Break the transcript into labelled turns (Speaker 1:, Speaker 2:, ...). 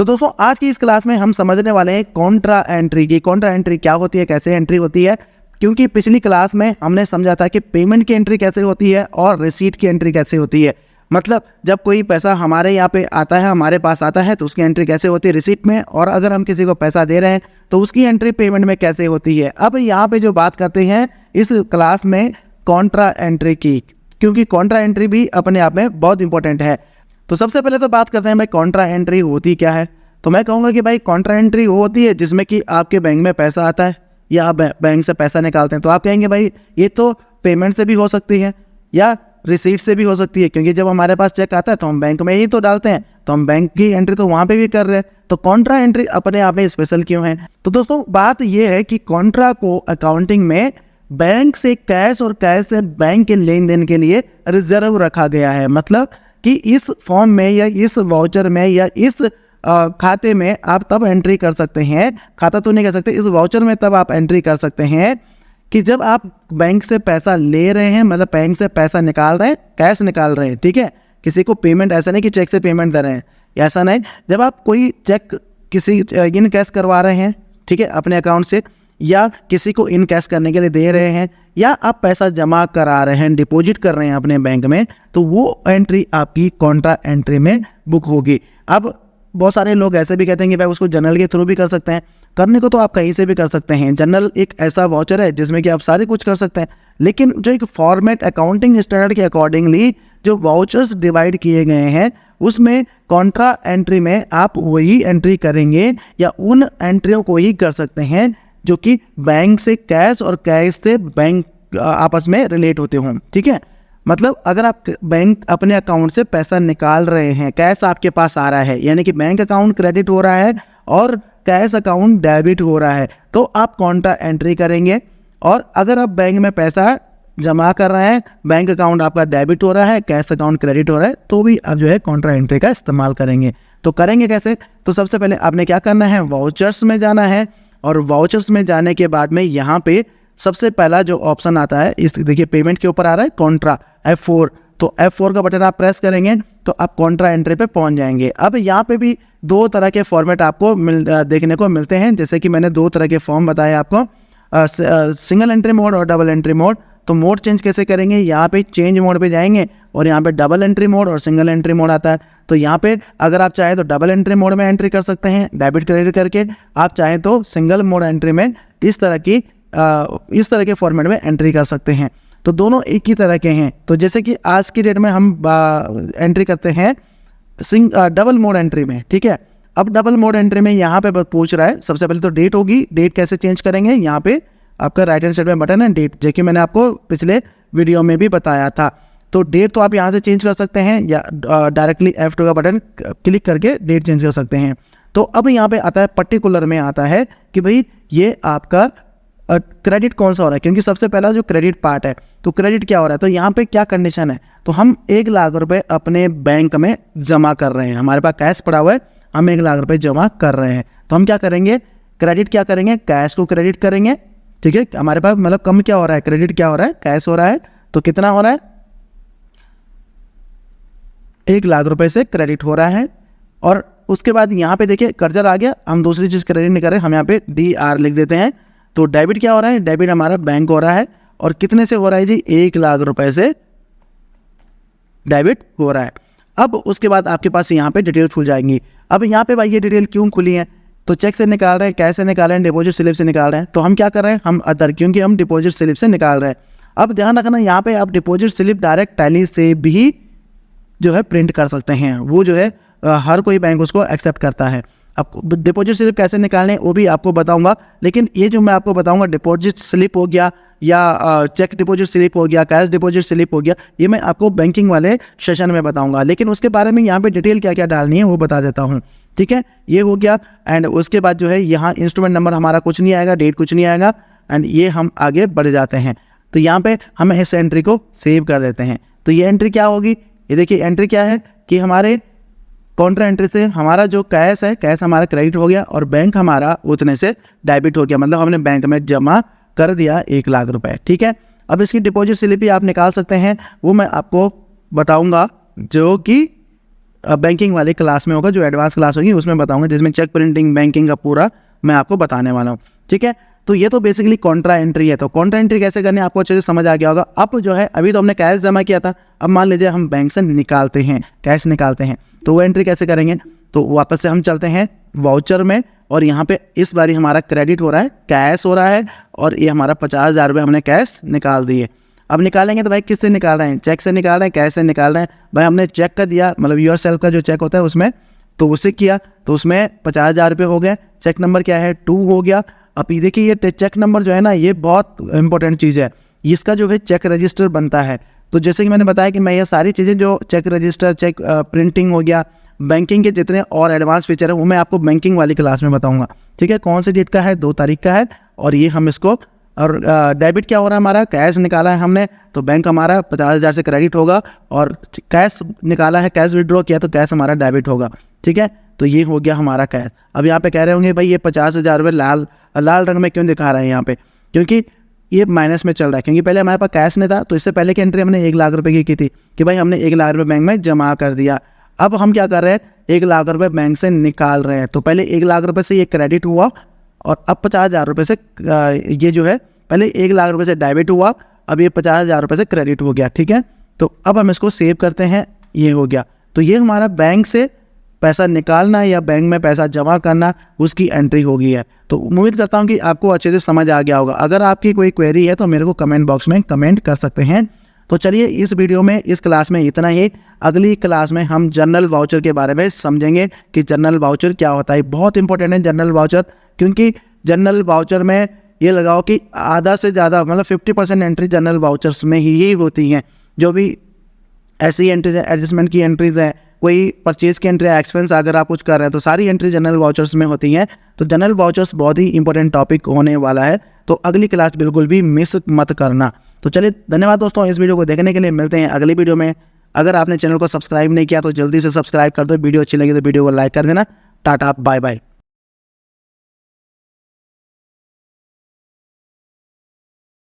Speaker 1: तो दोस्तों आज की इस क्लास में हम समझने वाले हैं कॉन्ट्रा एंट्री की। कॉन्ट्रा एंट्री क्या होती है, कैसे एंट्री होती है, क्योंकि पिछली क्लास में हमने समझा था कि पेमेंट की एंट्री कैसे होती है और रिसीट की एंट्री कैसे होती है। मतलब जब कोई पैसा हमारे यहाँ पे आता है, हमारे पास आता है, तो उसकी एंट्री कैसे होती है रिसीट में, और अगर हम किसी को पैसा दे रहे हैं तो उसकी एंट्री पेमेंट में कैसे होती है। अब यहाँ पे जो बात करते हैं इस क्लास में कॉन्ट्रा एंट्री की, क्योंकि कॉन्ट्रा एंट्री भी अपने आप में बहुत इंपॉर्टेंट है। तो सबसे पहले तो बात करते हैं भाई कॉन्ट्रा एंट्री होती क्या है। तो मैं कहूँगा कि भाई कॉन्ट्रा एंट्री वो होती है जिसमें कि आपके बैंक में पैसा आता है या आप बैंक से पैसा निकालते हैं। तो आप कहेंगे भाई ये तो पेमेंट से भी हो सकती है या रिसीट से भी हो सकती है, क्योंकि जब हमारे पास चेक आता है तो हम बैंक में ही तो डालते हैं, तो हम बैंक की एंट्री तो वहाँ पे भी कर रहे हैं। तो कॉन्ट्रा एंट्री अपने आप में स्पेशल क्यों है? तो दोस्तों बात ये है कि कॉन्ट्रा को अकाउंटिंग में बैंक से कैश और कैश से बैंक के लेन देन के लिए रिजर्व रखा गया है। मतलब कि इस फॉर्म में या इस वाउचर में या इस खाते में आप तब एंट्री कर सकते हैं, खाता तो नहीं कर सकते, इस वाउचर में तब आप एंट्री कर सकते हैं कि जब आप बैंक से पैसा ले रहे हैं, मतलब बैंक से पैसा निकाल रहे हैं, कैश निकाल रहे हैं, ठीक है। किसी को पेमेंट, ऐसा नहीं कि चेक से पेमेंट दे रहे हैं, ऐसा नहीं। जब आप कोई चेक किसी इन कैश करवा रहे हैं, ठीक है, अपने अकाउंट से, या किसी को इन कैश करने के लिए दे रहे हैं, या आप पैसा जमा करा रहे हैं, डिपॉजिट कर रहे हैं अपने बैंक में, तो वो एंट्री आपकी कॉन्ट्रा एंट्री में बुक होगी। अब बहुत सारे लोग ऐसे भी कहते हैं कि भाई उसको जनरल के थ्रू भी कर सकते हैं। करने को तो आप कहीं से भी कर सकते हैं। जनरल एक ऐसा वाउचर है जिसमें कि आप सारे कुछ कर सकते हैं, लेकिन जो एक फॉर्मेट अकाउंटिंग स्टैंडर्ड के अकॉर्डिंगली जो वाउचर्स डिवाइड किए गए हैं उसमें कॉन्ट्रा एंट्री में आप वही एंट्री करेंगे या उन एंट्रियों को ही कर सकते हैं जो कि बैंक से कैश और कैश से बैंक आपस में रिलेट होते हों, ठीक है। मतलब अगर आप बैंक अपने अकाउंट से पैसा निकाल रहे हैं, कैश आपके पास आ रहा है, यानी कि बैंक अकाउंट क्रेडिट हो रहा है और कैश अकाउंट डेबिट हो रहा है, तो आप कॉन्ट्रा एंट्री करेंगे। और अगर आप बैंक में पैसा जमा कर रहे हैं, बैंक अकाउंट आपका डेबिट हो रहा है, कैश अकाउंट क्रेडिट हो रहा है, तो भी आप जो है कॉन्ट्रा एंट्री का इस्तेमाल करेंगे। तो करेंगे कैसे? तो सबसे पहले आपने क्या करना है, वाउचर्स में जाना है, और वाउचर्स में जाने के बाद में यहाँ पे सबसे पहला जो ऑप्शन आता है, इस देखिए पेमेंट के ऊपर आ रहा है कॉन्ट्रा F4, तो F4 का बटन आप प्रेस करेंगे तो आप कॉन्ट्रा एंट्री पे पहुंच जाएंगे। अब यहाँ पे भी दो तरह के फॉर्मेट आपको देखने को मिलते हैं, जैसे कि मैंने दो तरह के फॉर्म बताए आपको, सिंगल एंट्री मोड और डबल एंट्री मोड। तो मोड चेंज कैसे करेंगे, यहाँ पे चेंज मोड पे जाएंगे और यहाँ पे डबल एंट्री मोड और सिंगल एंट्री मोड आता है। तो यहाँ पे अगर आप चाहें तो डबल एंट्री मोड में एंट्री कर सकते हैं डेबिट क्रेडिट करके, आप चाहें तो सिंगल मोड एंट्री में इस तरह के फॉर्मेट में एंट्री कर सकते हैं। तो दोनों एक ही तरह के हैं। तो जैसे कि आज की डेट में हम एंट्री करते हैं डबल मोड एंट्री में, ठीक है। अब डबल मोड एंट्री में यहाँ पे पूछ रहा है, सबसे पहले तो डेट होगी। डेट कैसे चेंज करेंगे, यहाँ पे आपका राइट हैंड साइड में बटन है डेट, जो कि मैंने आपको पिछले वीडियो में भी बताया था। तो डेट तो आप यहाँ से चेंज कर सकते हैं या डायरेक्टली F2 का बटन क्लिक करके डेट चेंज कर सकते हैं। तो अब यहाँ पे आता है पर्टिकुलर में आता है कि भाई ये आपका क्रेडिट कौन सा हो रहा है, क्योंकि सबसे पहला जो क्रेडिट पार्ट है, तो क्रेडिट क्या हो रहा है, तो यहाँ पे क्या कंडीशन है, तो हम 1 लाख रुपए अपने बैंक में जमा कर रहे हैं, हमारे पास कैश पड़ा हुआ है, हम 1 लाख रुपए जमा कर रहे हैं। तो हम क्या करेंगे, क्रेडिट क्या करेंगे, कैश को क्रेडिट करेंगे, ठीक है। हमारे पास मतलब कम क्या हो रहा है, क्रेडिट क्या हो रहा है, कैश हो रहा है, तो कितना हो रहा है, 1 लाख रुपए से क्रेडिट हो रहा है। और उसके बाद यहाँ पे देखिए कर्जर आ गया, हम दूसरी चीज़ क्रेडिट नहीं कर रहे, हम यहाँ पे DR लिख देते हैं। तो डेबिट क्या हो रहा है, डेबिट हमारा बैंक हो रहा है, और कितने से हो रहा है जी, 1 लाख रुपए से डेबिट हो रहा है। अब उसके बाद आपके पास यहाँ पे डिटेल खुल जाएंगी। अब यहाँ पे भाई ये डिटेल क्यों खुली है, तो चेक से निकाल रहे हैं, कैश से निकाल रहे हैं, डिपॉजिट स्लिप से निकाल रहे हैं, तो हम क्या कर रहे हैं, हम अदर, क्योंकि हम डिपॉजिट स्लिप से निकाल रहे हैं। अब ध्यान रखना, यहाँ पे आप डिपॉजिट स्लिप डायरेक्ट टैली से भी जो है प्रिंट कर सकते हैं, वो जो है हर कोई बैंक उसको एक्सेप्ट करता है। अब डिपॉजिट स्लिप कैसे निकालने वो भी आपको बताऊंगा, लेकिन ये जो मैं आपको बताऊंगा डिपॉजिट स्लिप हो गया या चेक डिपॉजिट स्लिप हो गया, कैश डिपॉजिट स्लिप हो गया, ये मैं आपको बैंकिंग वाले सेशन में बताऊंगा। लेकिन उसके बारे में यहाँ पे डिटेल क्या क्या डालनी है वो बता देता हूँ, ठीक है। ये हो गया, एंड उसके बाद जो है यहाँ इंस्ट्रूमेंट नंबर हमारा कुछ नहीं आएगा, डेट कुछ नहीं आएगा, एंड ये हम आगे बढ़ जाते हैं। तो यहाँ पे हम इस एंट्री को सेव कर देते हैं। तो ये एंट्री क्या होगी, ये देखिए एंट्री क्या है कि हमारे कॉन्ट्रा एंट्री से हमारा जो कैश है, कैश हमारा क्रेडिट हो गया और बैंक हमारा उतने से डेबिट हो गया, मतलब हमने बैंक में जमा कर दिया 1 लाख रुपए, ठीक है। अब इसकी डिपॉजिट स्लिप भी आप निकाल सकते हैं, वो मैं आपको बताऊंगा, जो कि बैंकिंग वाली क्लास में होगा, जो एडवांस क्लास होगी उसमें बताऊंगा, जिसमें चेक प्रिंटिंग बैंकिंग का पूरा मैं आपको बताने वाला हूँ। ठीक है, तो ये तो बेसिकली कॉन्ट्रा एंट्री है। तो कॉन्ट्रा एंट्री कैसे करनी है आपको अच्छे से समझ आ गया होगा। अब जो है अभी तो हमने कैश जमा किया था, अब मान लीजिए हम बैंक से निकालते हैं, कैश निकालते हैं, तो वो एंट्री कैसे करेंगे। तो वापस से हम चलते हैं वाउचर में, और यहाँ पे इस बारी हमारा क्रेडिट हो रहा है, कैश हो रहा है, और ये हमारा 50,000 रुपये हमने कैश निकाल दिए। अब निकालेंगे तो भाई किससे निकाल रहे हैं, चेक से निकाल रहे हैं, कैश से निकाल रहे हैं। भाई हमने चेक का दिया, मतलब योर सेल्फ का जो चेक होता है उसमें, तो उससे किया, तो उसमें 50,000 रुपये हो गए। चेक नंबर क्या है, 2 हो गया। अब ये देखिए ये चेक नंबर जो है ना, ये बहुत इंपॉर्टेंट चीज़ है, इसका जो है चेक रजिस्टर बनता है। तो जैसे कि मैंने बताया कि मैं ये सारी चीज़ें जो चेक रजिस्टर, चेक प्रिंटिंग हो गया, बैंकिंग के जितने और एडवांस फीचर है वो मैं आपको बैंकिंग वाली क्लास में बताऊंगा। ठीक है, कौन सी डेट का है, 2 तारीख का है, और ये हम इसको, और डेबिट क्या हो रहा है हमारा, कैश निकाला है हमने, तो बैंक हमारा 50,000 से क्रेडिट होगा, और कैश निकाला है, कैश विड्रॉ किया, तो कैश हमारा डेबिट होगा। ठीक है, तो ये हो गया हमारा कैश। अब यहाँ पे कह रहे होंगे भाई ये 50,000 रुपये लाल रंग में क्यों दिखा रहे हैं यहाँ पे, क्योंकि ये माइनस में चल रहा है, क्योंकि पहले हमारे पास कैश नहीं था। तो इससे पहले की एंट्री हमने 1 लाख रुपये की थी कि भाई हमने 1 लाख रुपये बैंक में जमा कर दिया। अब हम क्या कर रहे हैं, 1 लाख रुपये बैंक से निकाल रहे हैं। तो पहले 1 लाख रुपये से ये क्रेडिट हुआ, और अब 50,000 रुपये से ये जो है, पहले 1 लाख रुपये से डेबिट हुआ, अब ये 50,000 रुपये से क्रेडिट हो गया। ठीक है, तो अब हम इसको सेव करते हैं, ये हो गया। तो ये हमारा बैंक से पैसा निकालना या बैंक में पैसा जमा करना, उसकी एंट्री हो गई है। तो उम्मीद करता हूँ कि आपको अच्छे से समझ आ गया होगा। अगर आपकी कोई क्वेरी है तो मेरे को कमेंट बॉक्स में कमेंट कर सकते हैं। तो चलिए इस वीडियो में, इस क्लास में इतना ही। अगली क्लास में हम जनरल वाउचर के बारे में समझेंगे कि जनरल वाउचर क्या होता है। बहुत इंपॉर्टेंट है जनरल वाउचर, क्योंकि जनरल वाउचर में ये लगाओ कि आधा से ज़्यादा, मतलब 50% एंट्री जनरल वाउचर्स में ही होती हैं। जो भी ऐसी एंट्रीज है, एडजस्टमेंट की एंट्रीज है, कोई परचेज की एंट्री है, एक्सपेंस अगर आप कुछ कर रहे हैं, तो सारी एंट्री जनरल वाउचर्स में होती हैं। तो जनरल वाउचर्स बहुत ही इंपॉर्टेंट टॉपिक होने वाला है, तो अगली क्लास बिल्कुल भी मिस मत करना। तो चलिए धन्यवाद दोस्तों इस वीडियो को देखने के लिए। मिलते हैं अगली वीडियो में। अगर आपने चैनल को सब्सक्राइब नहीं किया तो जल्दी से सब्सक्राइब कर दो। वीडियो अच्छी लगी तो वीडियो को लाइक कर देना। Tata, bye bye.